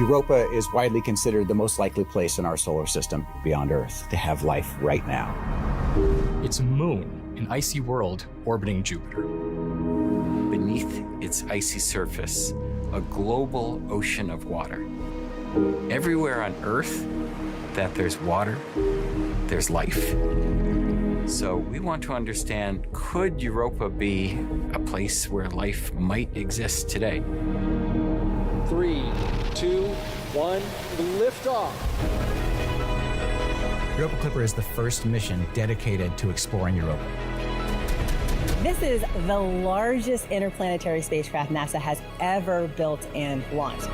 Europa is widely considered the most likely place in our solar system beyond Earth to have life right now. It's a moon, an icy world orbiting Jupiter. Beneath its icy surface, a global ocean of water. Everywhere on Earth that there's water, there's life. So we want to understand, could Europa be a place where life might exist today? 3, 2, 1, lift off. Europa Clipper is the first mission dedicated to exploring Europa. This is the largest interplanetary spacecraft NASA has ever built and launched.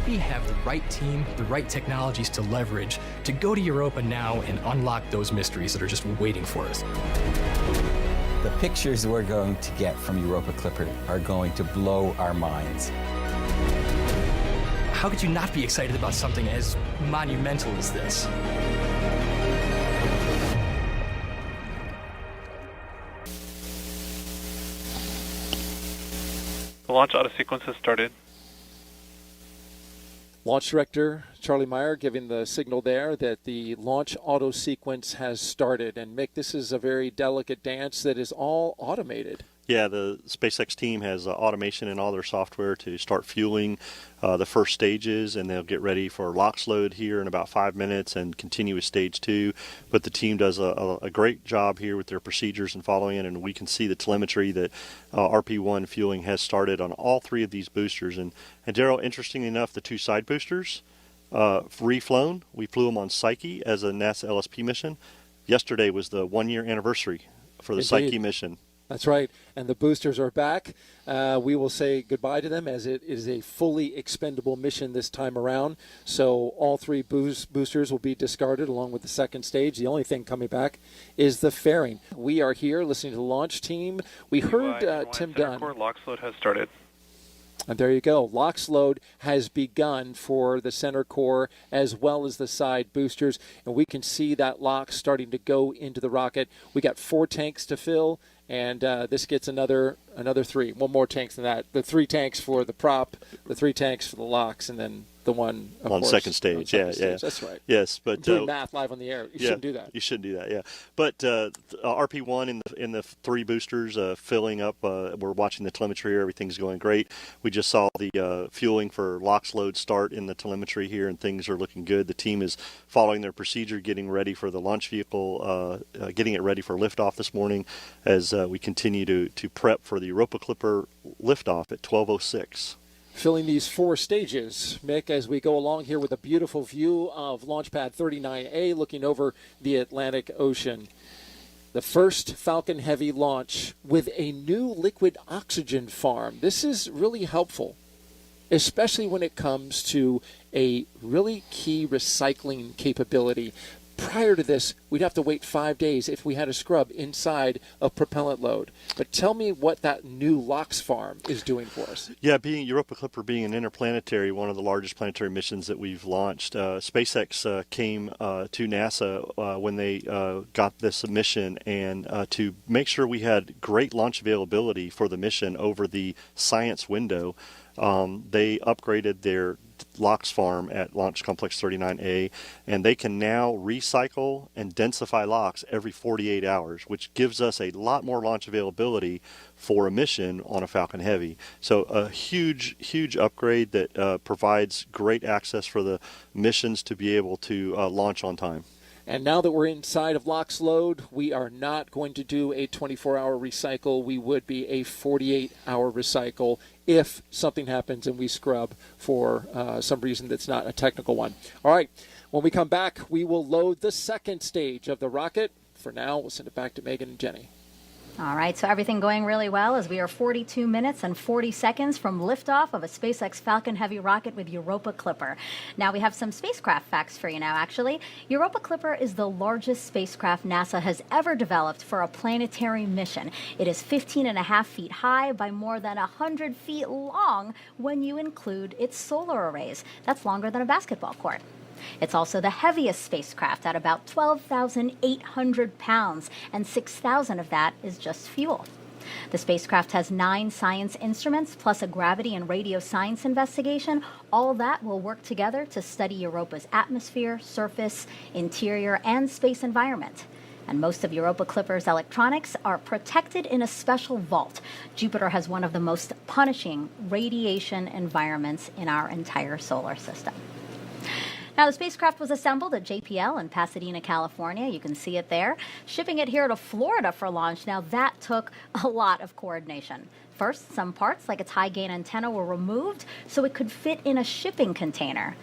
We have the right team, the right technologies to leverage to go to Europa now and unlock those mysteries that are just waiting for us. The pictures we're going to get from Europa Clipper are going to blow our minds. How could you not be excited about something as monumental as this? The launch auto sequence has started. Launch Director Charlie Meyer giving the signal there that the launch auto sequence has started. And Mick, this is a very delicate dance that is all automated. Yeah, the SpaceX team has automation in all their software to start fueling the first stages, and they'll get ready for LOX load here in about 5 minutes and continue with stage 2. But the team does a great job here with their procedures and following it, and we can see the telemetry that RP1 fueling has started on all 3 of these boosters. And Daryl, interestingly enough, the 2 side boosters reflown. We flew them on Psyche as a NASA LSP mission. Yesterday was the 1-year anniversary for the Indeed. Psyche mission. That's right. And the boosters are back. We will say goodbye to them as it is a fully expendable mission this time around. So all 3 boosters will be discarded along with the second stage. The only thing coming back is the fairing. We are here listening to the launch team. We heard Tim Dunn. LOX load has started. And there you go. LOX load has begun for the center core as well as the side boosters. And we can see that LOX starting to go into the rocket. We got 4 tanks to fill. And this gets another 3. One more tanks than that. The 3 tanks for the prop, the 3 tanks for the LOX, and then the one on second stage. Yeah. That's right. Yes, but I'm doing math live on the air. You shouldn't do that. You shouldn't do that. Yeah, but RP1 in the 3 boosters filling up. We're watching the telemetry here. Everything's going great. We just saw the fueling for LOX load start in the telemetry here, and things are looking good. The team is following their procedure, getting ready for the launch vehicle, getting it ready for liftoff this morning, as we continue to prep for the Europa Clipper liftoff at 12:06. Filling these 4 stages, Mick, as we go along here with a beautiful view of Launch Pad 39A looking over the Atlantic Ocean. The first Falcon Heavy launch with a new liquid oxygen farm. This is really helpful, especially when it comes to a really key recycling capability. Prior to this, we'd have to wait 5 days if we had a scrub inside a propellant load. But tell me what that new LOX farm is doing for us. Yeah, being Europa Clipper being an interplanetary, one of the largest planetary missions that we've launched, SpaceX came to NASA when they got this mission, and to make sure we had great launch availability for the mission over the science window, they upgraded their LOX farm at Launch Complex 39A, and they can now recycle and densify LOX every 48 hours, which gives us a lot more launch availability for a mission on a Falcon Heavy. So a huge upgrade that provides great access for the missions to be able to launch on time. And now that we're inside of LOX load, we are not going to do a 24-hour recycle. We would be a 48-hour recycle if something happens and we scrub for some reason that's not a technical one. All right, when we come back, we will load the second stage of the rocket. For now, we'll send it back to Megan and Jenny. All right, so everything going really well as we are 42 minutes and 40 seconds from liftoff of a SpaceX Falcon Heavy rocket with Europa Clipper. Now we have some spacecraft facts for you now, actually. Europa Clipper is the largest spacecraft NASA has ever developed for a planetary mission. It is 15.5 feet high by more than 100 feet long when you include its solar arrays. That's longer than a basketball court. It's also the heaviest spacecraft at about 12,800 pounds, and 6,000 of that is just fuel. The spacecraft has 9 science instruments plus a gravity and radio science investigation. All that will work together to study Europa's atmosphere, surface, interior, and space environment. And most of Europa Clipper's electronics are protected in a special vault. Jupiter has one of the most punishing radiation environments in our entire solar system. Now, the spacecraft was assembled at JPL in Pasadena, California. You can see it there. Shipping it here to Florida for launch. Now, that took a lot of coordination. First, some parts, like its high-gain antenna, were removed so it could fit in a shipping container.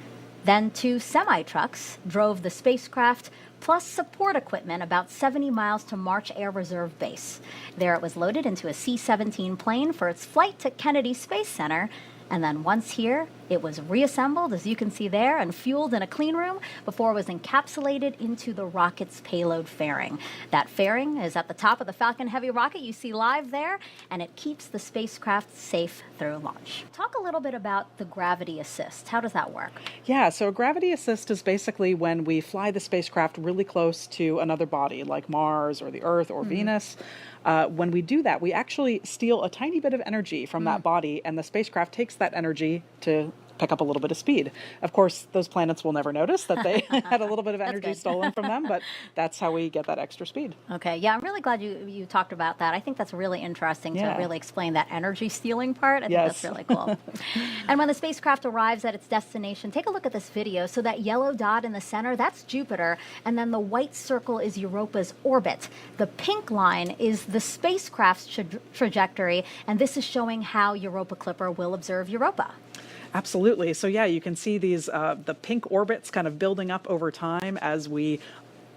Then 2 semi-trucks drove the spacecraft, plus support equipment, about 70 miles to March Air Reserve Base. There it was loaded into a C-17 plane for its flight to Kennedy Space Center. And then once here, it was reassembled, as you can see there, and fueled in a clean room before it was encapsulated into the rocket's payload fairing. That fairing is at the top of the Falcon Heavy rocket you see live there, and it keeps the spacecraft safe through launch. Talk a little bit about the gravity assist. How does that work? Yeah, so a gravity assist is basically when we fly the spacecraft really close to another body, like Mars or the Earth or Venus. When we do that, we actually steal a tiny bit of energy from that body, and the spacecraft takes that energy to pick up a little bit of speed. Of course, those planets will never notice that they had a little bit of energy stolen from them, but that's how we get that extra speed. Okay, yeah, I'm really glad you talked about that. I think that's really interesting to really explain that energy stealing part. I think that's really cool. And when the spacecraft arrives at its destination, take a look at this video. So that yellow dot in the center, that's Jupiter, and then the white circle is Europa's orbit. The pink line is the spacecraft's trajectory, and this is showing how Europa Clipper will observe Europa. Absolutely. So yeah, you can see these the pink orbits kind of building up over time as we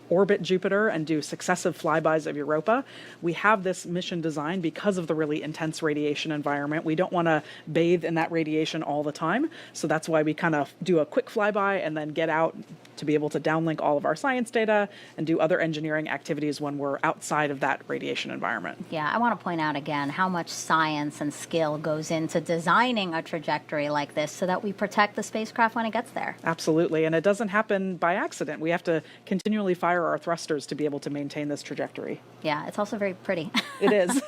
orbit Jupiter and do successive flybys of Europa. We have this mission designed because of the really intense radiation environment. We don't want to bathe in that radiation all the time. So that's why we kind of do a quick flyby and then get out to be able to downlink all of our science data and do other engineering activities when we're outside of that radiation environment. Yeah, I want to point out again how much science and skill goes into designing a trajectory like this so that we protect the spacecraft when it gets there. Absolutely, and it doesn't happen by accident. We have to continually fire our thrusters to be able to maintain this trajectory. Yeah, it's also very pretty. It is.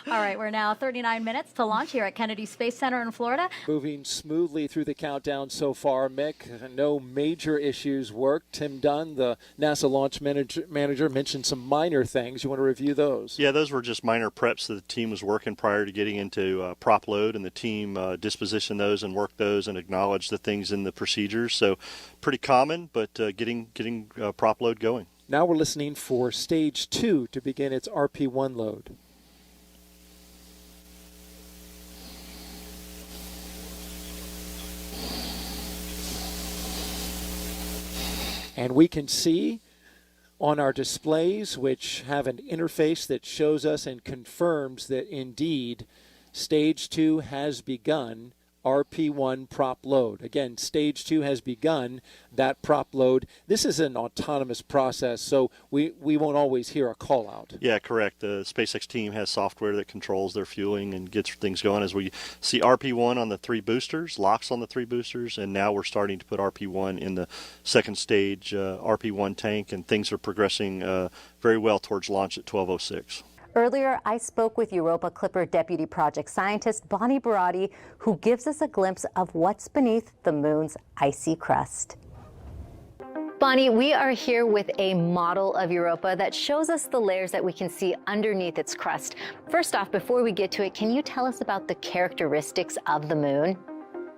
All right, we're now 39 minutes to launch here at Kennedy Space Center in Florida. Moving smoothly through the countdown so far, Mick. No major issues worked. Tim Dunn, the NASA launch manager, mentioned some minor things. You want to review those? Yeah, those were just minor preps that the team was working prior to getting into prop load, and the team dispositioned those and worked those and acknowledged the things in the procedures. So pretty common, but getting prop load going. Now we're listening for Stage 2 to begin its RP1 load. And we can see on our displays, which have an interface that shows us and confirms that indeed Stage 2 has begun RP1 prop load. Again, Stage 2 has begun that prop load. This is an autonomous process, so we won't always hear a call out. Yeah, correct. The SpaceX team has software that controls their fueling and gets things going. As we see RP1 on the 3 boosters, locks on the 3 boosters, and now we're starting to put RP1 in the second stage RP1 tank, and things are progressing very well towards launch at 12:06. Earlier, I spoke with Europa Clipper Deputy Project Scientist Bonnie Barati, who gives us a glimpse of what's beneath the moon's icy crust. Bonnie, we are here with a model of Europa that shows us the layers that we can see underneath its crust. First off, before we get to it, can you tell us about the characteristics of the moon?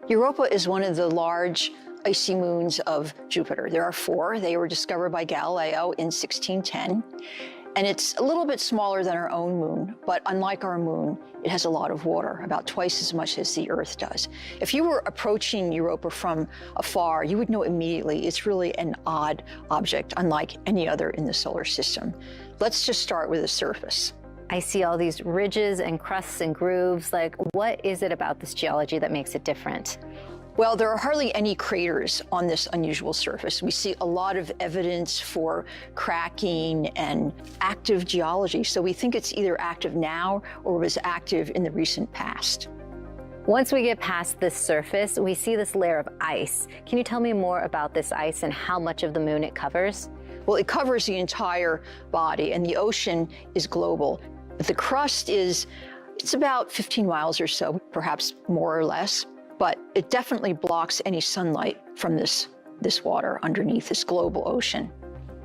Europa is one of the large icy moons of Jupiter. There are 4. They were discovered by Galileo in 1610. And it's a little bit smaller than our own moon, but unlike our moon, it has a lot of water, about twice as much as the Earth does. If you were approaching Europa from afar, you would know immediately it's really an odd object, unlike any other in the solar system. Let's just start with the surface. I see all these ridges and crusts and grooves. Like, what is it about this geology that makes it different? Well, there are hardly any craters on this unusual surface. We see a lot of evidence for cracking and active geology, so we think it's either active now or was active in the recent past. Once we get past this surface, we see this layer of ice. Can you tell me more about this ice and how much of the moon it covers? Well, it covers the entire body, and the ocean is global. The crust it's about 15 miles or so, perhaps more or less, but it definitely blocks any sunlight from this water underneath this global ocean.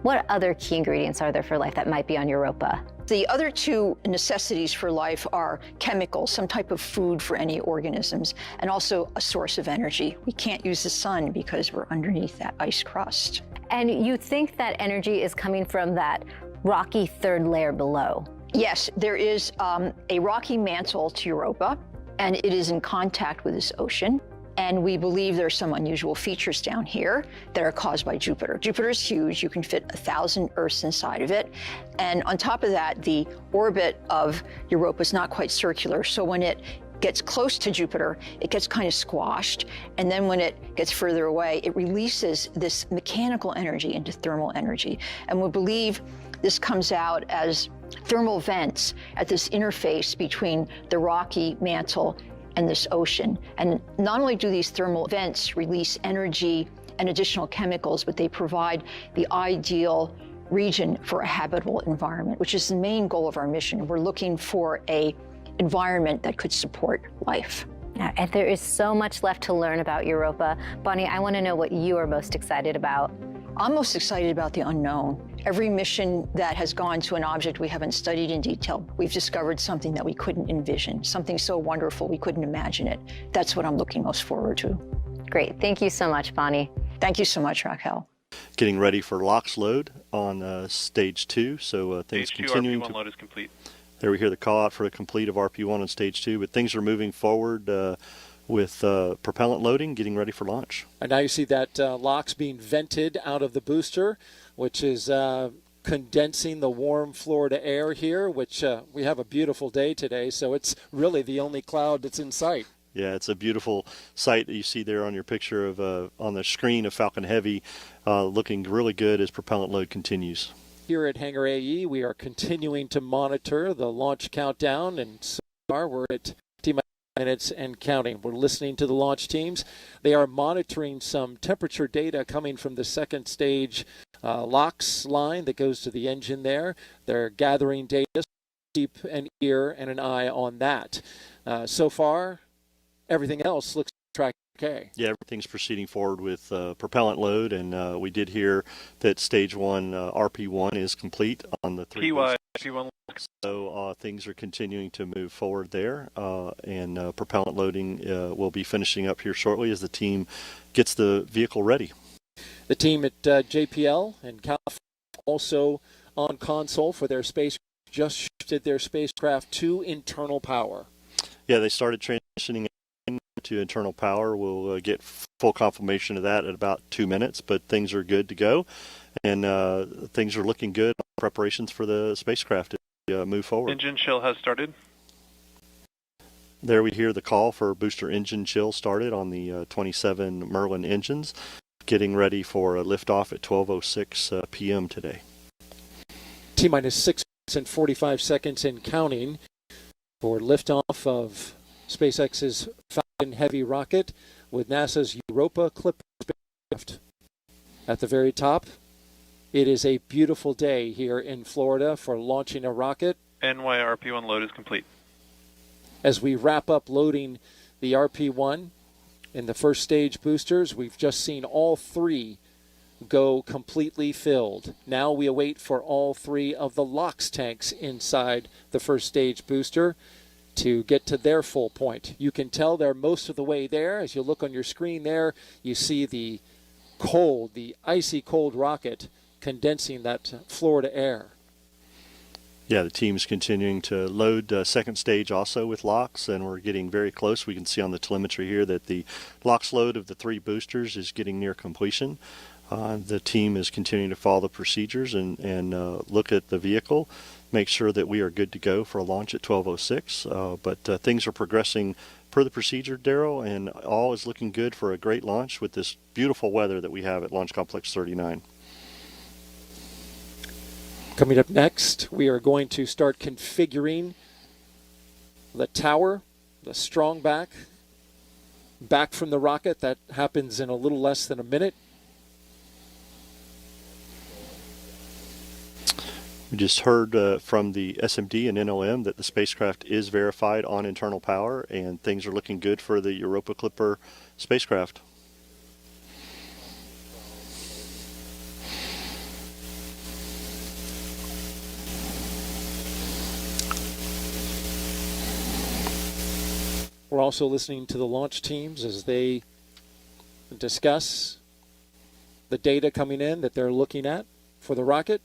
What other key ingredients are there for life that might be on Europa? The other two necessities for life are chemicals, some type of food for any organisms, and also a source of energy. We can't use the sun because we're underneath that ice crust. And you think that energy is coming from that rocky third layer below? Yes, there is a rocky mantle to Europa, and it is in contact with this ocean. And we believe there are some unusual features down here that are caused by Jupiter. Jupiter is huge. You can fit 1,000 Earths inside of it. And on top of that, the orbit of Europa is not quite circular. So when it gets close to Jupiter, it gets kind of squashed. And then when it gets further away, it releases this mechanical energy into thermal energy. And we believe this comes out as thermal vents at this interface between the rocky mantle and this ocean. And not only do these thermal vents release energy and additional chemicals, but they provide the ideal region for a habitable environment, which is the main goal of our mission. We're looking for an environment that could support life. And there is so much left to learn about Europa. Bonnie, I want to know what you are most excited about. I'm most excited about the unknown. Every mission that has gone to an object we haven't studied in detail, we've discovered something that we couldn't envision, something so wonderful we couldn't imagine it. That's what I'm looking most forward to. Great. Thank you so much, Bonnie. Thank you so much, Raquel. Getting ready for LOX load on stage 2, so things Stage 2 continuing RP1 load is complete. There we hear the call out for the complete of RP1 on stage 2, but things are moving forward with propellant loading, getting ready for launch. And now you see that LOX being vented out of the booster, which is condensing the warm Florida air here, which we have a beautiful day today, so it's really the only cloud that's in sight. Yeah, it's a beautiful sight that you see there on your picture of on the screen of Falcon Heavy, looking really good as propellant load continues. Here at Hangar AE, we are continuing to monitor the launch countdown, and so far we're at minutes and counting. We're listening to the launch teams. They are monitoring some temperature data coming from the second stage LOX line that goes to the engine there. They're gathering data. Keep an ear and an eye on that. So far, everything else looks track okay. Yeah, everything's proceeding forward with propellant load, and we did hear that stage 1 RP1 is complete on the 3 RP1. So things are continuing to move forward there, and propellant loading will be finishing up here shortly as the team gets the vehicle ready. The team at JPL and California also on console for their space just shifted their spacecraft to internal power. Yeah, they started transitioning to internal power. We'll get full confirmation of that at about 2 minutes, but things are good to go, and things are looking good. Preparations for the spacecraft to move forward. Engine chill has started. There we hear the call for booster engine chill started on the 27 Merlin engines, getting ready for a liftoff at 12:06 p.m. today. T-minus 6 minutes and 45 seconds and counting for liftoff of SpaceX's Falcon Heavy rocket with NASA's EUROPA Clipper spacecraft. At the very top, it is a beautiful day here in Florida for launching a rocket. NYRP1 load is complete. As we wrap up loading the RP1 in the first stage boosters, we've just seen all 3 go completely filled. Now we await for all 3 of the LOX tanks inside the first stage booster to get to their full point. You can tell they're most of the way there. As you look on your screen there, you see the cold, the icy cold rocket condensing that Florida air. Yeah, the team's continuing to load second stage also with LOX, and we're getting very close. We can see on the telemetry here that the LOX load of the 3 boosters is getting near completion. The team is continuing to follow the procedures and look at the vehicle, make sure that we are good to go for a launch at 12:06. But things are progressing per the procedure, Daryl, and all is looking good for a great launch with this beautiful weather that we have at Launch Complex 39. Coming up next, we are going to start configuring the tower, the strong back from the rocket. That happens in a little less than a minute. We just heard from the SMD and NLM that the spacecraft is verified on internal power, and things are looking good for the Europa Clipper spacecraft. We're also listening to the launch teams as they discuss the data coming in that they're looking at for the rocket.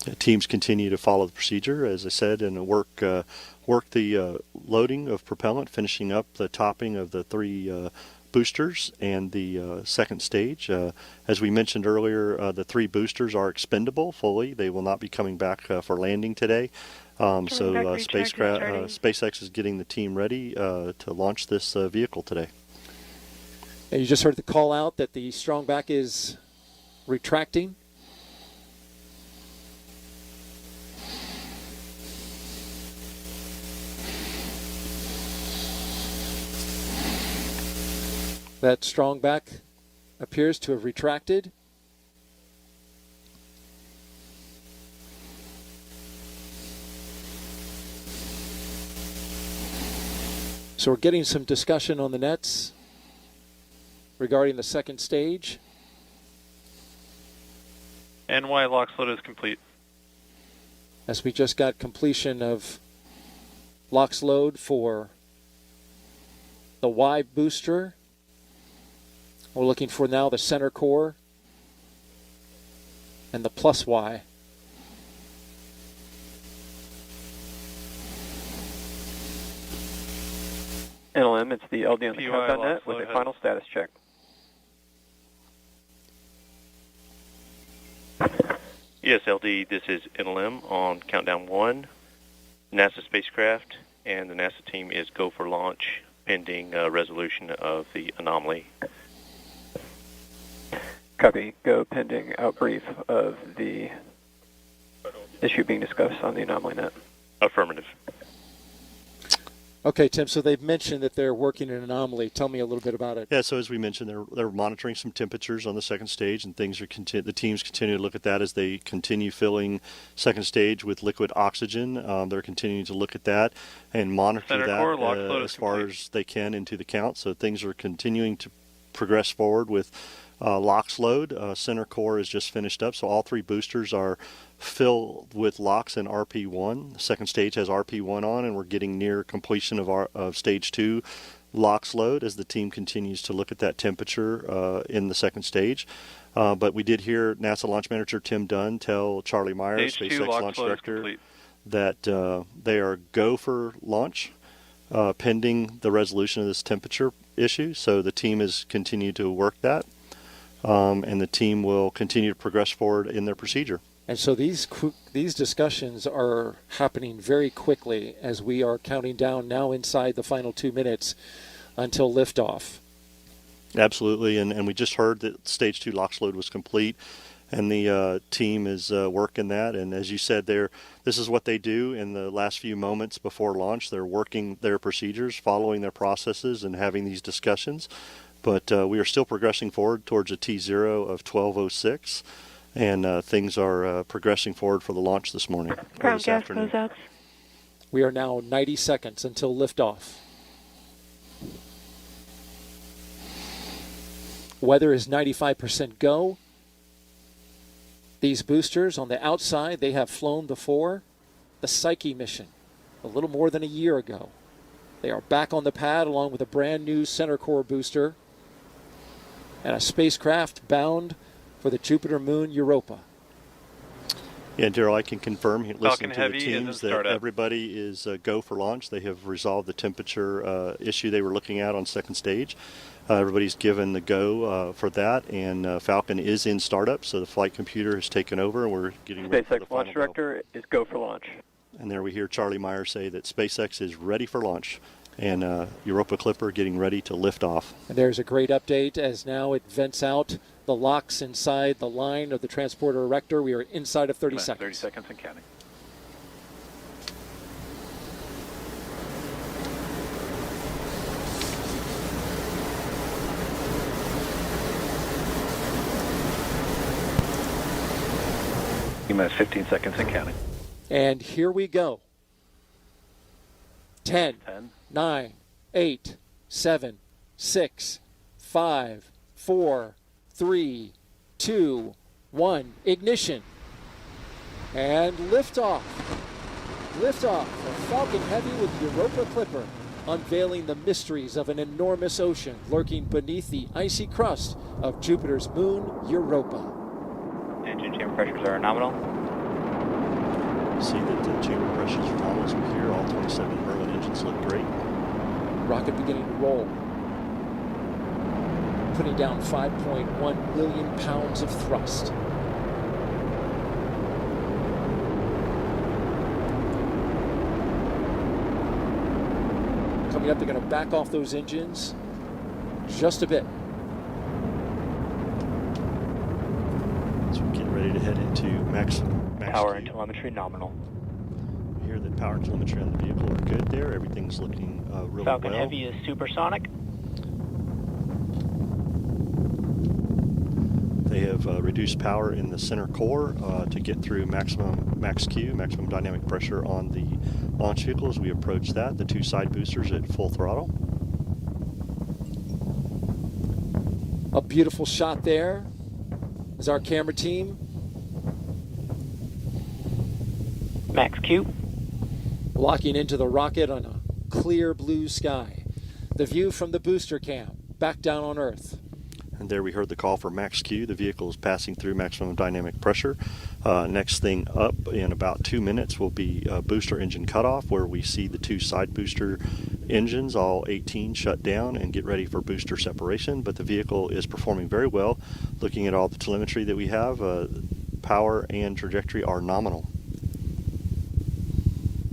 The teams continue to follow the procedure, as I said, and work the loading of propellant, finishing up the topping of the 3 boosters and the second stage. As we mentioned earlier, the 3 boosters are expendable fully. They will not be coming back for landing today. SpaceX is getting the team ready to launch this vehicle today. And you just heard the call out that the strong back is retracting. That strong back appears to have retracted. So we're getting some discussion on the nets regarding the second stage. NY LOX load is complete. As we just got completion of LOX load for the Y booster. We're looking for now the center core and the plus Y. NLM, it's the LD on the count.net with a final status check. Yes, LD, this is NLM on Countdown 1, NASA spacecraft, and the NASA team is go for launch pending resolution of the anomaly. Copy. Go pending outbrief of the issue being discussed on the anomaly net. Affirmative. Okay, Tim, so they've mentioned that they're working an anomaly. Tell me a little bit about it. Yeah, so as we mentioned, they're monitoring some temperatures on the second stage, and things are the teams continue to look at that as they continue filling second stage with liquid oxygen. They're continuing to look at that and monitor that as far as they can into the count. So things are continuing to progress forward with LOX load. Center core is just finished up, so all 3 boosters are filled with LOX and RP1. The second stage has RP1 on, and we're getting near completion of stage 2 LOX load as the team continues to look at that temperature in the second stage. But we did hear NASA launch manager Tim Dunn tell Charlie Meyer, SpaceX launch director, that they are go for launch pending the resolution of this temperature issue. So the team has continued to work that. And the team will continue to progress forward in their procedure. And so these discussions are happening very quickly as we are counting down now inside the final 2 minutes until liftoff. Absolutely, and we just heard that stage 2 LOX load was complete, and the team is working that. And as you said, this is what they do in the last few moments before launch. They're working their procedures, following their processes, and having these discussions. But we are still progressing forward towards a T0 of 12:06, and things are progressing forward for the launch this morning, or this afternoon. We are now 90 seconds until liftoff. Weather is 95% go. These boosters on the outside, they have flown before the Psyche mission a little more than a year ago. They are back on the pad along with a brand new center core booster and a spacecraft bound for the Jupiter moon Europa. Yeah, Daryl, I can confirm, listening to the Heavy teams, that everybody is go for launch. They have resolved the temperature issue they were looking at on second stage. Everybody's given the go for that, and Falcon is in startup, so the flight computer has taken over, and we're getting ready for the SpaceX final launch director is go for launch. And there we hear Charlie Meyer say that SpaceX is ready for launch, and Europa Clipper getting ready to lift off. And there's a great update as now it vents out the LOX inside the line of the transporter erector. We are inside of 30 seconds. 30 seconds and counting. T-minus 15 seconds and counting. And here we go. 10, 9, 8, 7, 6, 5, 4, 3, 2, 1. Ignition. And liftoff. Liftoff of Falcon Heavy with Europa Clipper, unveiling the mysteries of an enormous ocean lurking beneath the icy crust of Jupiter's moon, Europa. Engine chamber pressures are nominal. See that the chamber pressures are nominal as we hear. All 27 Merlin engines look great. Rocket beginning to roll. Putting down 5.1 million pounds of thrust. Coming up, they're going to back off those engines just a bit. So we're getting ready to head into max Power Q. and telemetry nominal. We hear that power and telemetry on the vehicle are good there. Everything's looking really Falcon well. Heavy is supersonic. They have reduced power in the center core to get through max Q, maximum dynamic pressure on the launch vehicle as we approach that. The two side boosters at full throttle. A beautiful shot there as our camera team. Max Q. Locking into the rocket on a clear blue sky. The view from the booster cam back down on Earth. And there we heard the call for max Q. The vehicle is passing through maximum dynamic pressure. Next thing up in about 2 minutes will be booster engine cutoff, where we see the two side booster engines, all 18, shut down and get ready for booster separation. But the vehicle is performing very well. Looking at all the telemetry that we have, power and trajectory are nominal.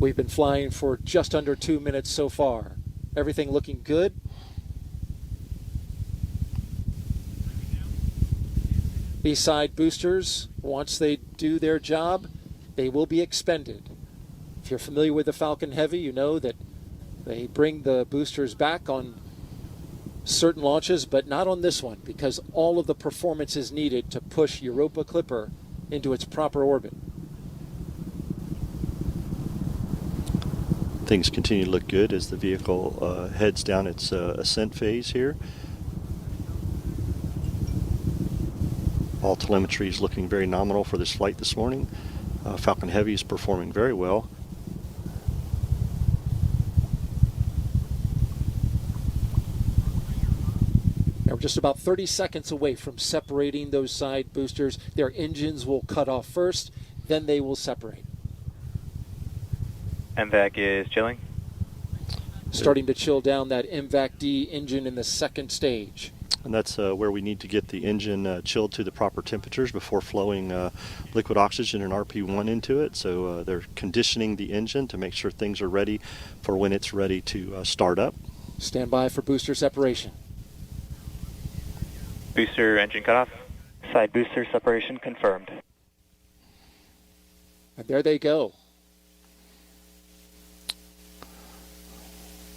We've been flying for just under 2 minutes so far. Everything looking good. These side boosters, once they do their job, they will be expended. If you're familiar with the Falcon Heavy, you know that they bring the boosters back on certain launches, but not on this one, because all of the performance is needed to push Europa Clipper into its proper orbit. Things continue to look good as the vehicle heads down its ascent phase here. All telemetry is looking very nominal for this flight this morning. Falcon Heavy is performing very well. Now we're just about 30 seconds away from separating those side boosters. Their engines will cut off first, then they will separate. MVAC is chilling. Starting to chill down that MVAC-D engine in the second stage. And that's where we need to get the engine chilled to the proper temperatures before flowing liquid oxygen and RP1 into it. So they're conditioning the engine to make sure things are ready for when it's ready to start up. Stand by for booster separation. Booster engine cutoff. Side booster separation confirmed. And there they go.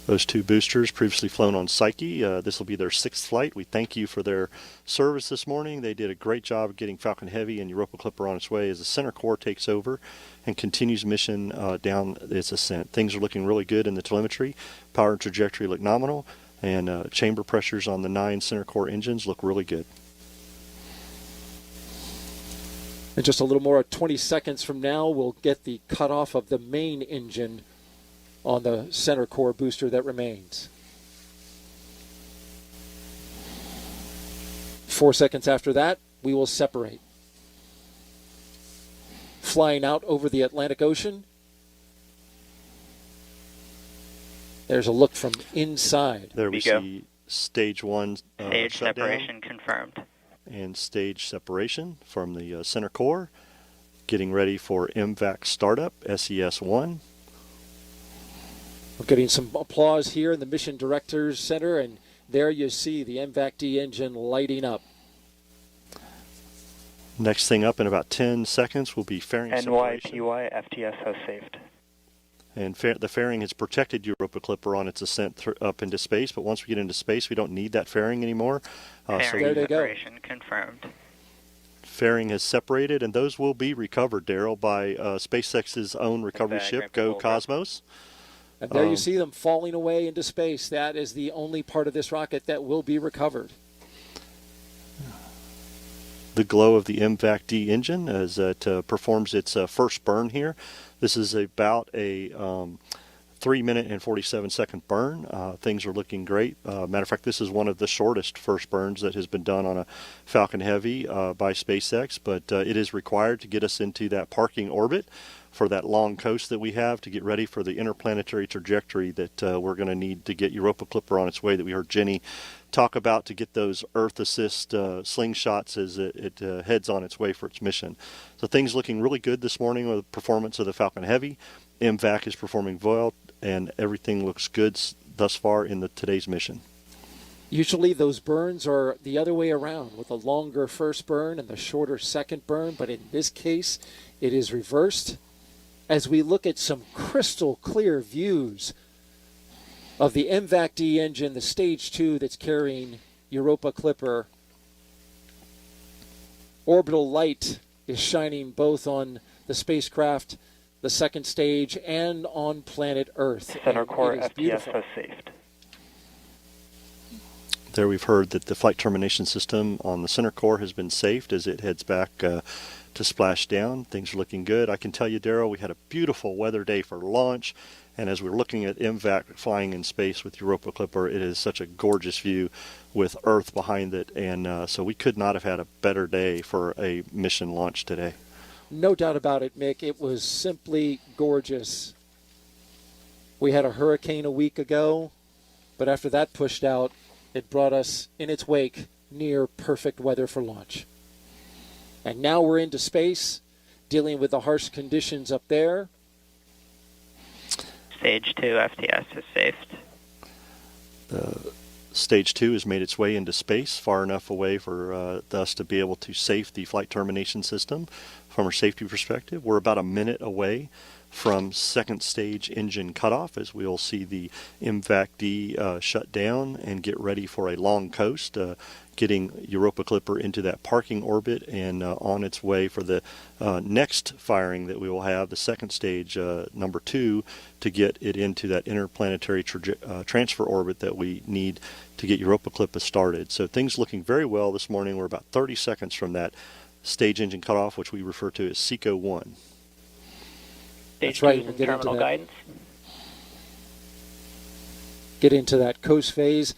Those two boosters previously flown on Psyche. This will be their 6th flight. We thank you for their service this morning. They did a great job of getting Falcon Heavy and Europa Clipper on its way as the center core takes over and continues mission down its ascent. Things are looking really good in the telemetry. Power and trajectory look nominal, and chamber pressures on the 9 center core engines look really good. In just a little more, 20 seconds from now, we'll get the cutoff of the main engine on the center core booster that remains. 4 seconds after that, we will separate. Flying out over the Atlantic Ocean. There's a look from inside. There we see stage 1 stage separation confirmed. And stage separation from the center core. Getting ready for MVAC startup, SES-1. We're getting some applause here in the Mission Directors Center, and there you see the MVAC-D engine lighting up. Next thing up in about 10 seconds will be fairing separation. NYPY FTS has saved. And the fairing has protected Europa Clipper on its ascent up into space, but once we get into space, we don't need that fairing anymore. Fairing separation confirmed. fairing has separated, and those will be recovered, Daryl, by SpaceX's own recovery ship, Go Cosmos. And there you see them falling away into space. That is the only part of this rocket that will be recovered. The glow of the MVAC-D engine as it performs its first burn here. This is about a 3-minute and 47-second burn. Things are looking great. Matter of fact, this is one of the shortest first burns that has been done on a Falcon Heavy by SpaceX, but it is required to get us into that parking orbit for that long coast that we have to get ready for the interplanetary trajectory that we're going to need to get Europa Clipper on its way that we heard Jenny talk about to get those Earth Assist slingshots as it heads on its way for its mission. So things looking really good this morning with the performance of the Falcon Heavy. MVAC is performing well, and everything looks good thus far in today's mission. Usually those burns are the other way around, with a longer first burn and the shorter second burn, but in this case it is reversed. As we look at some crystal clear views of the MVAC-D engine, the stage 2 that's carrying Europa Clipper, orbital light is shining both on the spacecraft, the second stage, and on planet Earth. Center core FTS beautiful. has saved. There we've heard that the flight termination system on the center core has been saved as it heads back to splash down. Things are looking good. I can tell you, Daryl, we had a beautiful weather day for launch, and as we're looking at MVAC flying in space with Europa Clipper, it is such a gorgeous view with Earth behind it, and so we could not have had a better day for a mission launch today. No doubt about it, Mick. It was simply gorgeous. We had a hurricane a week ago, but after that pushed out, it brought us in its wake near perfect weather for launch. And now we're into space, dealing with the harsh conditions up there. Stage 2 FTS is saved. Stage 2 has made its way into space, far enough away for us to be able to safe the flight termination system from a safety perspective. We're about a minute away from second stage engine cutoff as we'll see the MVAC-D shut down and get ready for a long coast, getting Europa Clipper into that parking orbit and on its way for the next firing that we will have, the second stage, number 2, to get it into that interplanetary transfer orbit that we need to get Europa Clipper started. So things looking very well this morning. We're about 30 seconds from that stage engine cutoff, which we refer to as SECO 1. That's right. We'll get terminal guidance. Get into that coast phase.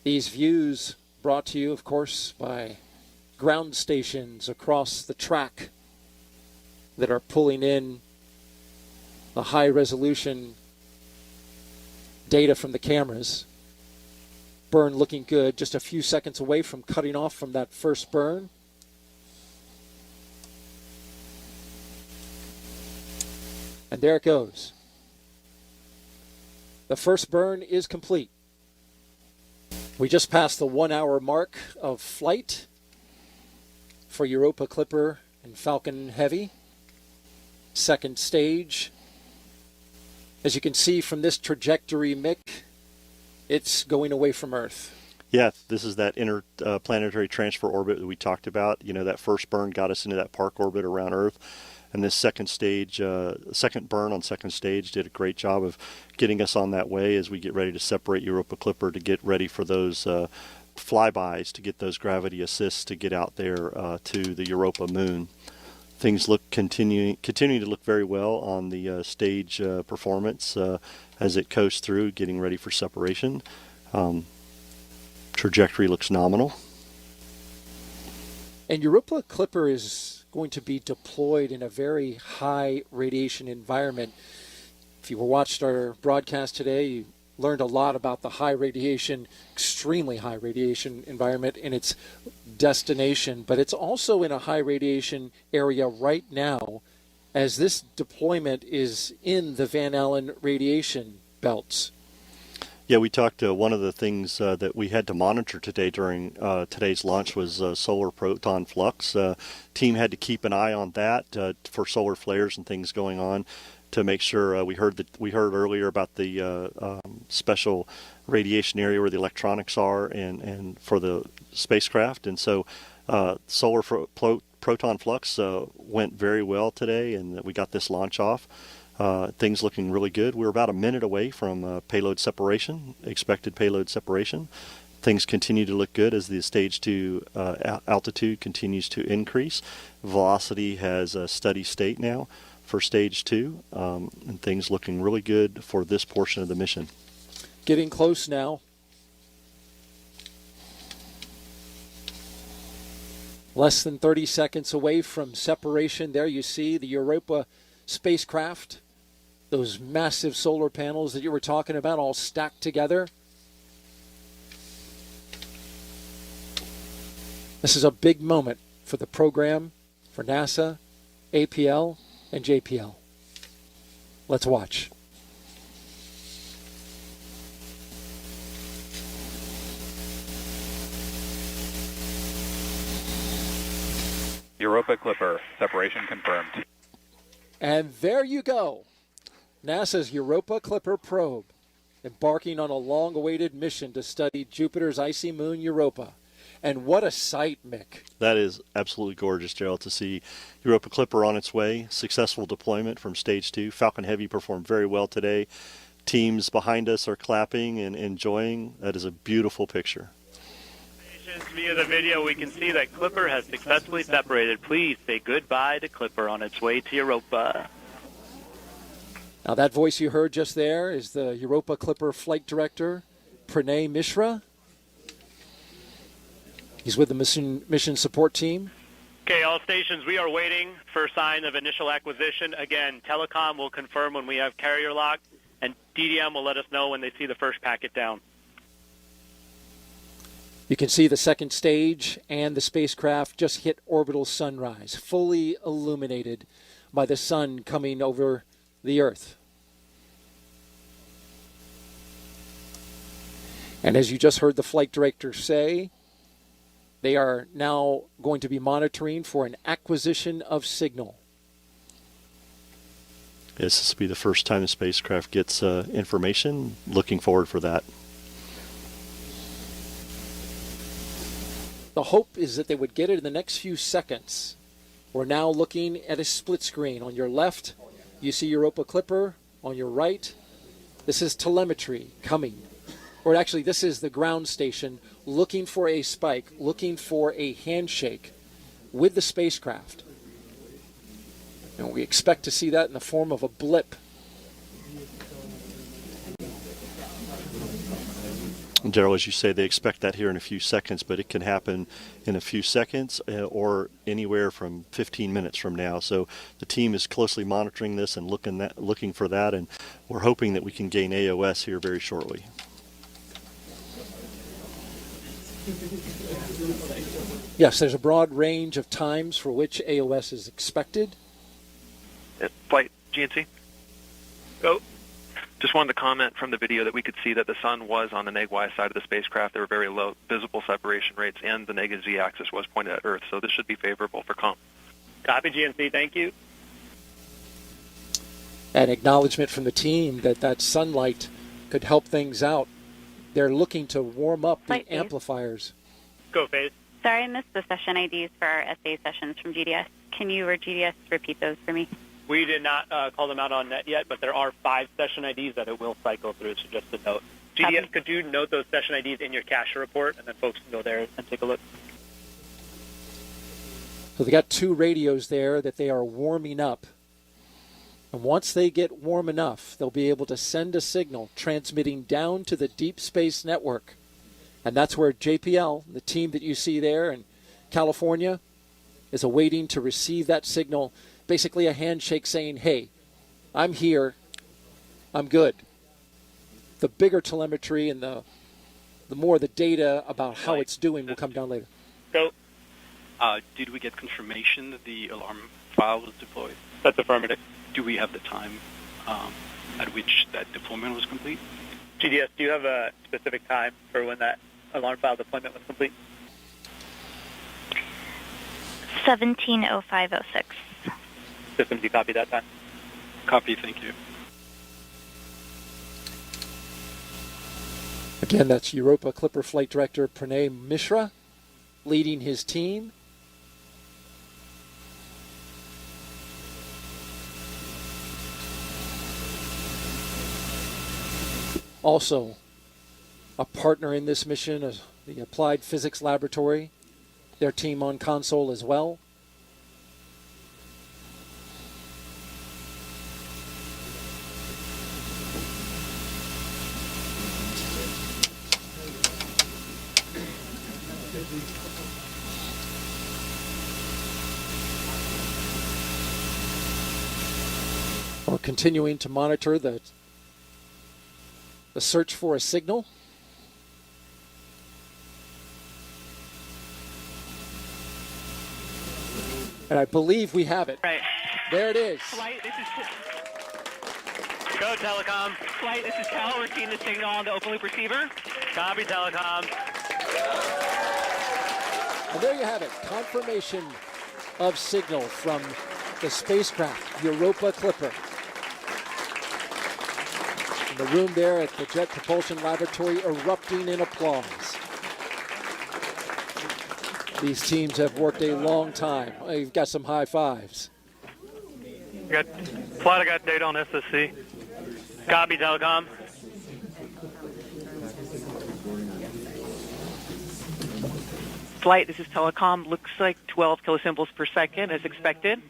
These views brought to you, of course, by ground stations across the track that are pulling in the high-resolution data from the cameras. Burn looking good, just a few seconds away from cutting off from that first burn. And there it goes. The first burn is complete. We just passed the 1-hour mark of flight for Europa Clipper and Falcon Heavy. Second stage. As you can see from this trajectory, Mick, it's going away from Earth. Yeah, this is that interplanetary transfer orbit that we talked about. You know, that first burn got us into that park orbit around Earth. And this second stage, second burn on second stage did a great job of getting us on that way as we get ready to separate Europa Clipper to get ready for those flybys, to get those gravity assists to get out there to the Europa moon. Things look continuing to look very well on the stage performance as it coasts through, getting ready for separation. Trajectory looks nominal. And Europa Clipper is going to be deployed in a very high radiation environment. If you watched our broadcast today, you learned a lot about the high radiation, extremely high radiation environment in its destination, but it's also in a high radiation area right now as this deployment is in the Van Allen radiation belts. Yeah, we talked, one of the things that we had to monitor today during today's launch was solar proton flux. Team had to keep an eye on that for solar flares and things going on to make sure we heard earlier about the special radiation area where the electronics are and for the spacecraft. And so solar proton flux went very well today, and we got this launch off. Things looking really good. We're about a minute away from payload separation, expected payload separation. Things continue to look good as the stage 2 altitude continues to increase. Velocity has a steady state now for stage 2, and things looking really good for this portion of the mission. Getting close now. Less than 30 seconds away from separation. There you see the Europa spacecraft. Those massive solar panels that you were talking about all stacked together. This is a big moment for the program, for NASA, APL, and JPL. Let's watch. Europa Clipper, separation confirmed. And there you go. NASA's Europa Clipper probe, embarking on a long-awaited mission to study Jupiter's icy moon, Europa. And what a sight, Mick. That is absolutely gorgeous, Gerald, to see Europa Clipper on its way. Successful deployment from stage 2. Falcon Heavy performed very well today. Teams behind us are clapping and enjoying. That is a beautiful picture. Via the video, we can see that Clipper has successfully separated. Please say goodbye to Clipper on its way to Europa. Now that voice you heard just there is the Europa Clipper flight director, Pranay Mishra. He's with the mission support team. Okay, all stations, we are waiting for a sign of initial acquisition. Again, Telecom will confirm when we have carrier lock, and DDM will let us know when they see the first packet down. You can see the second stage and the spacecraft just hit orbital sunrise, fully illuminated by the sun coming over the Earth. And as you just heard the flight director say, they are now going to be monitoring for an acquisition of signal. Yes, this will be the first time the spacecraft gets information. Looking forward for that. The hope is that they would get it in the next few seconds. We're now looking at a split screen. On your left, you see Europa Clipper. On your right, this is telemetry coming. Or actually, this is the ground station looking for a spike, looking for a handshake with the spacecraft. And we expect to see that in the form of a blip. Gerald, as you say, they expect that here in a few seconds, but it can happen in a few seconds or anywhere from 15 minutes from now. So the team is closely monitoring this and looking for that, and we're hoping that we can gain AOS here very shortly. Yes, there's a broad range of times for which AOS is expected. Flight GNC. Go. Just wanted to comment from the video that we could see that the sun was on the neg-Y side of the spacecraft. There were very low visible separation rates, and the negative Z-axis was pointed at Earth, so this should be favorable for comm. Copy, GNC. Thank you. An acknowledgement from the team that that sunlight could help things out. They're looking to warm up the amplifiers. Go, Faith. Sorry, I missed the session IDs for our SA sessions from GDS. Can you or GDS repeat those for me? We did not call them out on net yet, but there are 5 session IDs that it will cycle through, so just a note. GDS, could you note those session IDs in your cache report, and then folks can go there and take a look? So they got 2 radios there that they are warming up. And once they get warm enough, they'll be able to send a signal transmitting down to the deep space network. And that's where JPL, the team that you see there in California, is awaiting to receive that signal. Basically a handshake saying, hey, I'm here, I'm good. The bigger telemetry and the more the data about how it's doing will come down later. Go. Did we get confirmation that the alarm file was deployed? That's affirmative. Do we have the time at which that deployment was complete? GDS, do you have a specific time for when that alarm file deployment was complete? 17:05:06. Systems, you copy that time? Copy, thank you. Again, that's Europa Clipper Flight Director Pranay Mishra leading his team. Also, a partner in this mission is the Applied Physics Laboratory, their team on console as well. We're continuing to monitor the search for a signal. And I believe we have it. Right. There it is. Flight, this is... Go, Telecom. Flight, this is Cal. We're seeing the signal on the open loop receiver. Copy, Telecom. And there you have it. Confirmation of signal from the spacecraft, Europa Clipper. In the room there at the Jet Propulsion Laboratory erupting in applause. These teams have worked a long time. You've got some high fives. Flight, I got data on SSC. Copy, Telecom. Flight, this is Telecom. Looks like 12 kilosymbols per second as expected.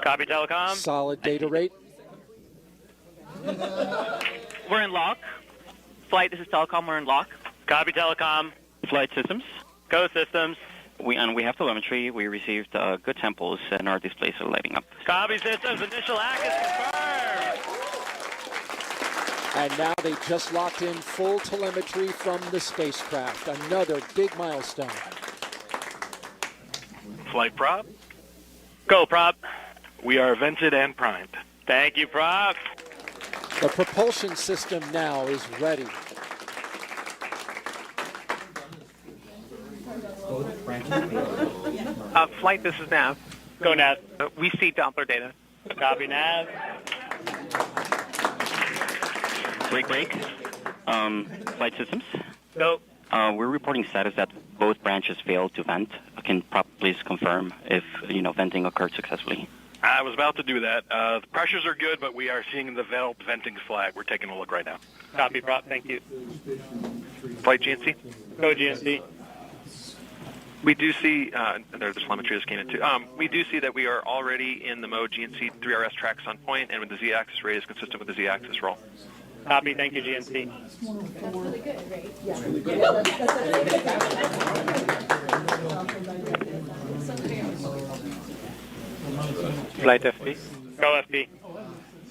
Copy, Telecom. Solid data rate. We're in lock. Flight, this is Telecom. We're in lock. Copy, Telecom. Flight systems. Go, systems. We have telemetry. We received good samples, and our displays are lighting up. Copy, systems. Initial hack is confirmed. And now they just locked in full telemetry from the spacecraft. Another big milestone. Flight prop. Go, prop. We are vented and primed. Thank you, prop. The propulsion system now is ready. Flight, this is Nav. Go, Nav. We see Doppler data. Copy, Nav. Break. Flight systems. Go. We're reporting status that both branches failed to vent. Can prop please confirm if venting occurred successfully? I was about to do that. The pressures are good, but we are seeing the valve venting flag. We're taking a look right now. Copy, prop. Thank you. Flight GNC. Go, GNC. We do see, there's telemetry just came in too. We do see that we are already in the mode GNC 3RS tracks on point, and with the Z-axis rate is consistent with the Z-axis roll. Copy. Thank you, GNC. Flight FP. Go, FP.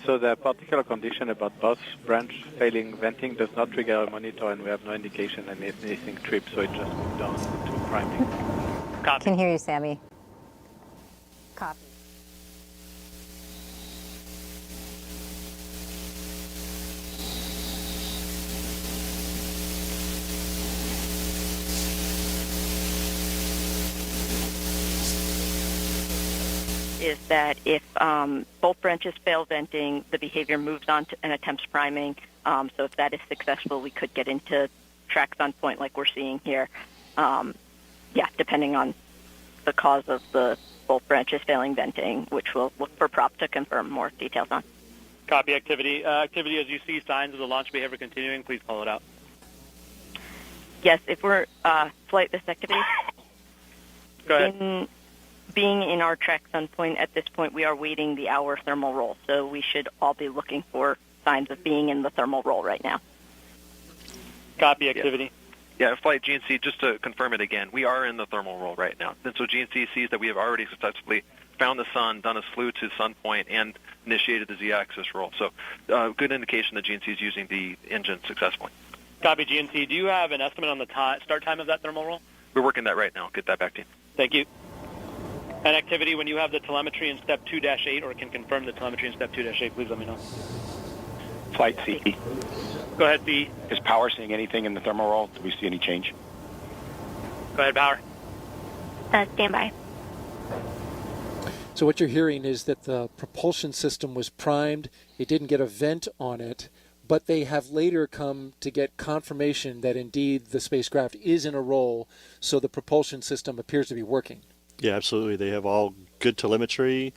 So the particular condition about both branch failing venting does not trigger a monitor, and we have no indication anything tripped, so it just moved on to priming. Copy. Can hear you, Sammy. Copy. Is that if both branches fail venting, the behavior moves on to, and attempts priming. So if that is successful, we could get into tracks on point like we're seeing here. Depending on the cause of the both branches failing venting, which we'll look for prop to confirm more details on. Copy, activity. Activity, as you see signs of the launch behavior continuing, please call it out. Yes, if we're flight this activity. Go ahead. Being in our tracks on point at this point, we are waiting the hour thermal roll, so we should all be looking for signs of being in the thermal roll right now. Copy, activity. Yeah, flight GNC, just to confirm it again, we are in the thermal roll right now. And so GNC sees that we have already successfully found the sun, done a slew to sun point, and initiated the Z-axis roll. So good indication that GNC is using the engine successfully. Copy, GNC. Do you have an estimate on the start time of that thermal roll? We're working that right now. Get that back to you. Thank you. And activity, when you have the telemetry in step 2-8 or can confirm the telemetry in step 2-8, please let me know. Flight C. Go ahead, B. Is power seeing anything in the thermal roll? Do we see any change? Go ahead, power. Stand by. So what you're hearing is that the propulsion system was primed. It didn't get a vent on it, but they have later come to get confirmation that indeed the spacecraft is in a roll, so the propulsion system appears to be working. Yeah, absolutely. They have all good telemetry.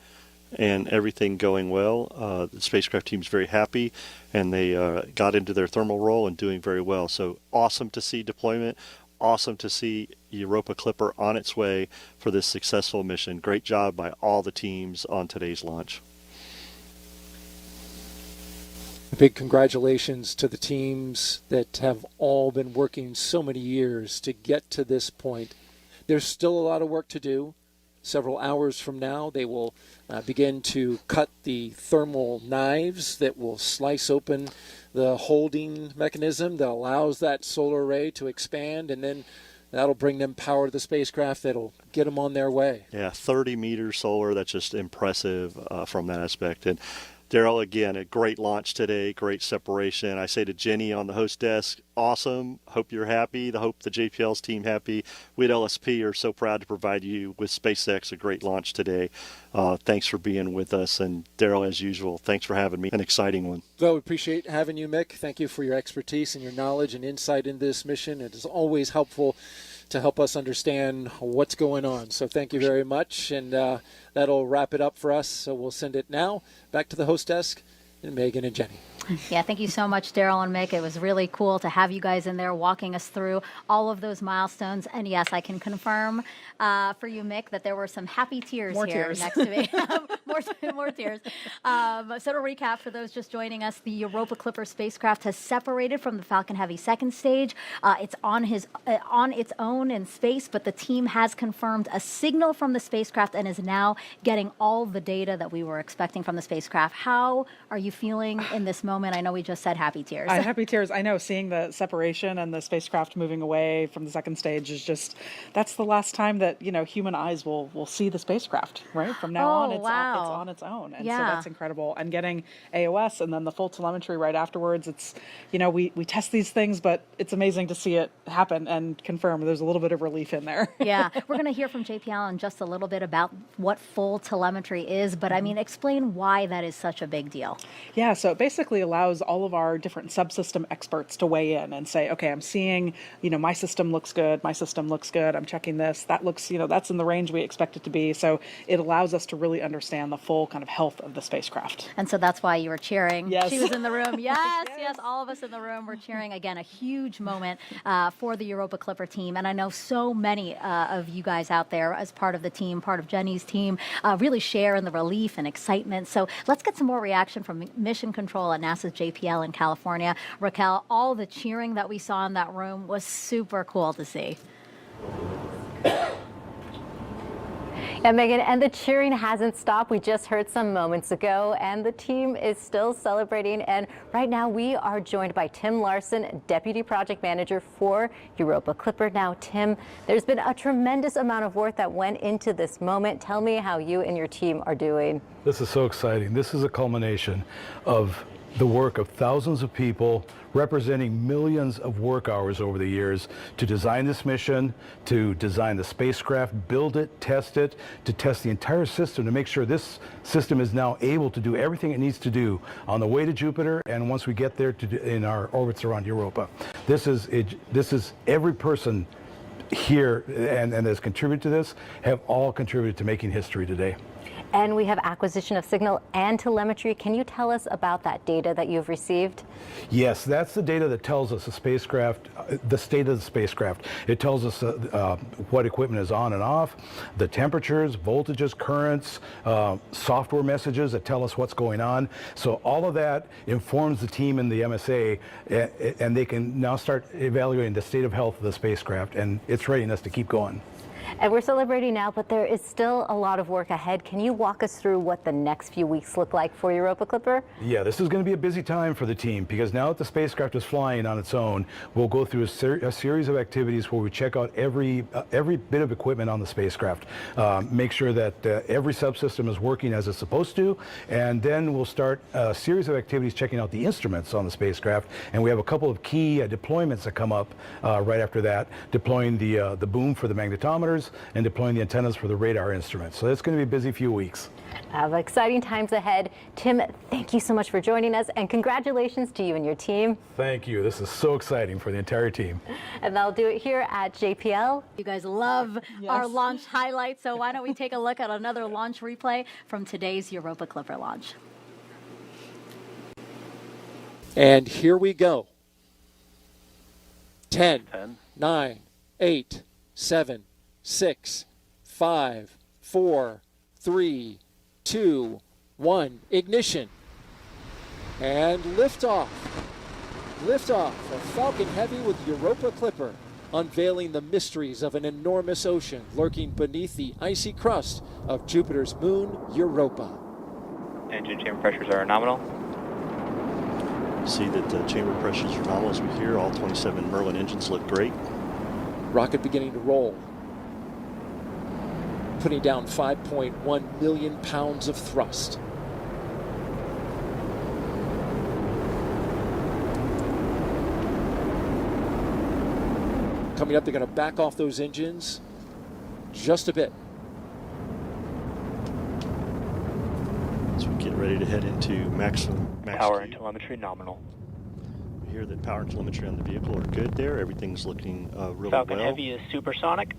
and everything going well. The spacecraft team's very happy, and they got into their thermal role and doing very well. So awesome to see deployment. Awesome to see Europa Clipper on its way for this successful mission. Great job by all the teams on today's launch. A big congratulations to the teams that have all been working so many years to get to this point. There's still a lot of work to do. Several hours from now, they will begin to cut the thermal knives that will slice open the holding mechanism that allows that solar array to expand, and then that'll bring them power to the spacecraft that'll get them on their way. Yeah, 30 meters solar. That's just impressive from that aspect. And Daryl, again, a great launch today, great separation. I say to Jenny on the host desk, awesome. Hope you're happy. Hope the JPL's team happy. We at LSP are so proud to provide you with SpaceX a great launch today. Thanks for being with us. And Daryl, as usual, thanks for having me. An exciting one. Well, we appreciate having you, Mick. Thank you for your expertise and your knowledge and insight in this mission. It is always helpful to help us understand what's going on. So thank you very much. And that'll wrap it up for us. So we'll send it now back to the host desk and Megan and Jenny. Yeah, thank you so much, Daryl and Mick. It was really cool to have you guys in there walking us through all of those milestones. And yes, I can confirm for you, Mick, that there were some happy tears next to me. more tears. So to recap, for those just joining us, the Europa Clipper spacecraft has separated from the Falcon Heavy second stage. It's on its own in space, but the team has confirmed a signal from the spacecraft and is now getting all the data that we were expecting from the spacecraft. How are you feeling in this moment? I know we just said happy tears. Happy tears. I know seeing the separation and the spacecraft moving away from the second stage is just, that's the last time that, human eyes will see the spacecraft, right? From now on, it's on its own. And so that's incredible. And getting AOS and then the full telemetry right afterwards, it's, we test these things, but it's amazing to see it happen and confirm. There's a little bit of relief in there. Yeah. We're going to hear from JPL in just a little bit about what full telemetry is, but explain why that is such a big deal. Yeah. So it basically allows all of our different subsystem experts to weigh in and say, okay, I'm seeing, my system looks good. My system looks good. I'm checking this. That looks, that's in the range we expect it to be. So it allows us to really understand the full kind of health of the spacecraft. And so that's why you were cheering. Yes. She was in the room. Yes. All of us in the room were cheering. Again, a huge moment for the Europa Clipper team. And I know so many of you guys out there as part of the team, part of Jenny's team, really share in the relief and excitement. So let's get some more reaction from Mission Control at NASA's JPL in California. Raquel, all the cheering that we saw in that room was super cool to see. Yeah, Megan, and the cheering hasn't stopped. We just heard some moments ago, and the team is still celebrating. And right now we are joined by Tim Larson, Deputy Project Manager for Europa Clipper. Now, Tim, there's been a tremendous amount of work that went into this moment. Tell me how you and your team are doing. This is so exciting. This is a culmination of the work of thousands of people representing millions of work hours over the years to design this mission, to design the spacecraft, build it, to test the entire system to make sure this system is now able to do everything it needs to do on the way to Jupiter and once we get there in our orbits around Europa. This is every person here and has contributed to this have all contributed to making history today. And we have acquisition of signal and telemetry. Can you tell us about that data that you've received? Yes, that's the data that tells us the spacecraft, the state of the spacecraft. It tells us what equipment is on and off, the temperatures, voltages, currents, software messages that tell us what's going on. So all of that informs the team in the MSA, and they can now start evaluating the state of health of the spacecraft and its readiness to keep going. And we're celebrating now, but there is still a lot of work ahead. Can you walk us through what the next few weeks look like for Europa Clipper? Yeah, this is going to be a busy time for the team because now that the spacecraft is flying on its own, we'll go through a series of activities where we check out every bit of equipment on the spacecraft, make sure that every subsystem is working as it's supposed to, and then we'll start a series of activities checking out the instruments on the spacecraft. And we have a couple of key deployments that come up right after that, deploying the boom for the magnetometers, receivers and deploying the antennas for the radar instruments. So it's going to be a busy few weeks. Exciting times ahead. Tim, thank you so much for joining us, and congratulations to you and your team. Thank you. This is so exciting for the entire team. And that'll do it here at JPL. You guys love our launch highlights, so why don't we take a look at another launch replay from today's Europa Clipper launch. And here we go. 10, 9, 8, 7, 6, 5, 4, 3, 2, 1. Ignition. And liftoff. Liftoff of Falcon Heavy with Europa Clipper, unveiling the mysteries of an enormous ocean lurking beneath the icy crust of Jupiter's moon, Europa. Engine chamber pressures are nominal. See that the chamber pressures are nominal as we hear. All 27 Merlin engines look great. Rocket beginning to roll, putting down 5.1 million pounds of thrust. Coming up, they're going to back off those engines just a bit. As we get ready to head into max Power Q. and telemetry nominal. We hear that power and telemetry on the vehicle are good there. Everything's looking really Falcon well. Heavy is supersonic.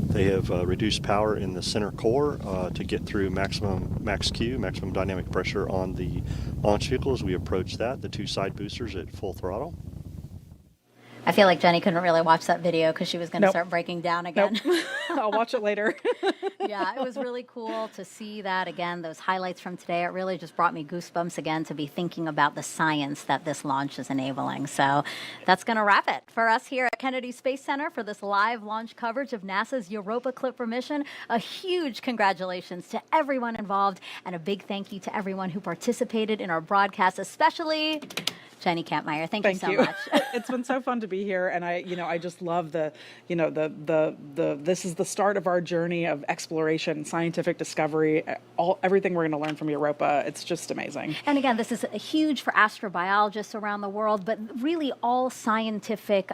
They have reduced power in the center core to get through max Q, maximum dynamic pressure on the launch vehicle as we approach that. The two side boosters at full throttle. I feel like Jenny couldn't really watch that video because she was going to start breaking down again. I'll watch it later. Yeah, it was really cool to see that again, those highlights from today. It really just brought me goosebumps again to be thinking about the science that this launch is enabling. So that's going to wrap it for us here at Kennedy Space Center for this live launch coverage of NASA's Europa Clipper mission. A huge congratulations to everyone involved and a big thank you to everyone who participated in our broadcast, especially Jenny Kampmeyer. Thank you so much. It's been so fun to be here, and I just love this is the start of our journey of exploration, scientific discovery, everything we're going to learn from Europa. It's just amazing. And again, this is huge for astrobiologists around the world, but really all scientific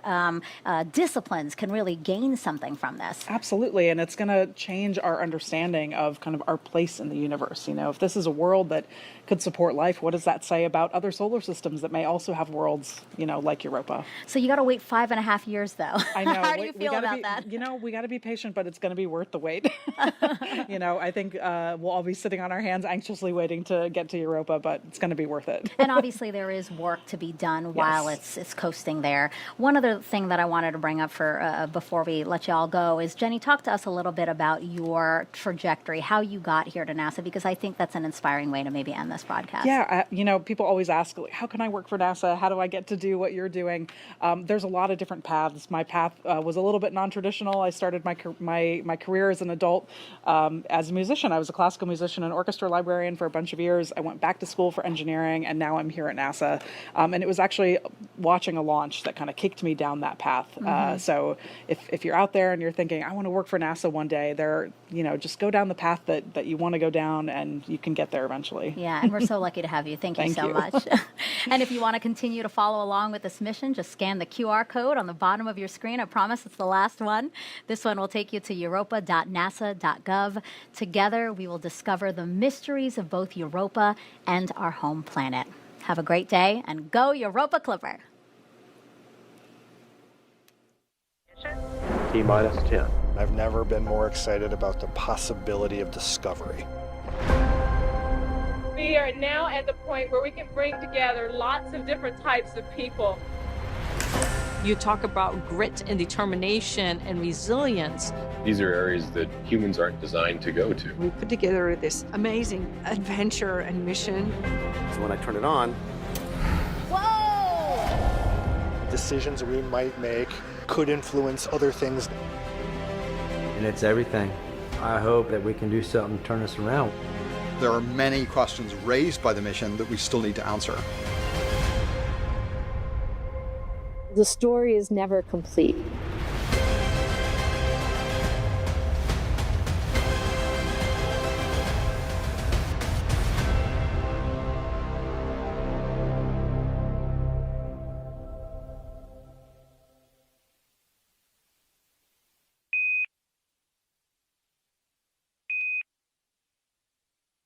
disciplines can really gain something from this. Absolutely, and it's going to change our understanding of kind of our place in the universe. You know, if this is a world that could support life, what does that say about other solar systems that may also have worlds, like Europa? So you got to wait 5.5 years, though. I know. How do you feel about that? We got to be patient, but it's going to be worth the wait. I think we'll all be sitting on our hands anxiously waiting to get to Europa, but it's going to be worth it. And obviously there is work to be done while it's coasting there. One other thing that I wanted to bring up for before we let you all go is, Jenny, talk to us a little bit about your trajectory, how you got here to NASA, because I think that's an inspiring way to maybe end this broadcast. Yeah, people always ask, how can I work for NASA? How do I get to do what you're doing? There's a lot of different paths. My path was a little bit non-traditional. I started my career as an adult as a musician. I was a classical musician and orchestra librarian for a bunch of years. I went back to school for engineering, and now I'm here at NASA. And it was actually watching a launch that kind of kicked me down that path. So if you're out there and you're thinking, I want to work for NASA one day, just go down the path that you want to go down, and you can get there eventually. Yeah, and we're so lucky to have you. Thank you so much. And if you want to continue to follow along with this mission, just scan the QR code on the bottom of your screen. I promise it's the last one. This one will take you to europa.nasa.gov. Together, we will discover the mysteries of both Europa and our home planet. Have a great day, and go Europa Clipper. T-minus 10. I've never been more excited about the possibility of discovery. We are now at the point where we can bring together lots of different types of people. You talk about grit and determination and resilience. These are areas that humans aren't designed to go to. We put together this amazing adventure and mission. So when I turn it on, whoa! Decisions we might make could influence other things. And it's everything. I hope that we can do something to turn us around. There are many questions raised by the mission that we still need to answer. The story is never complete.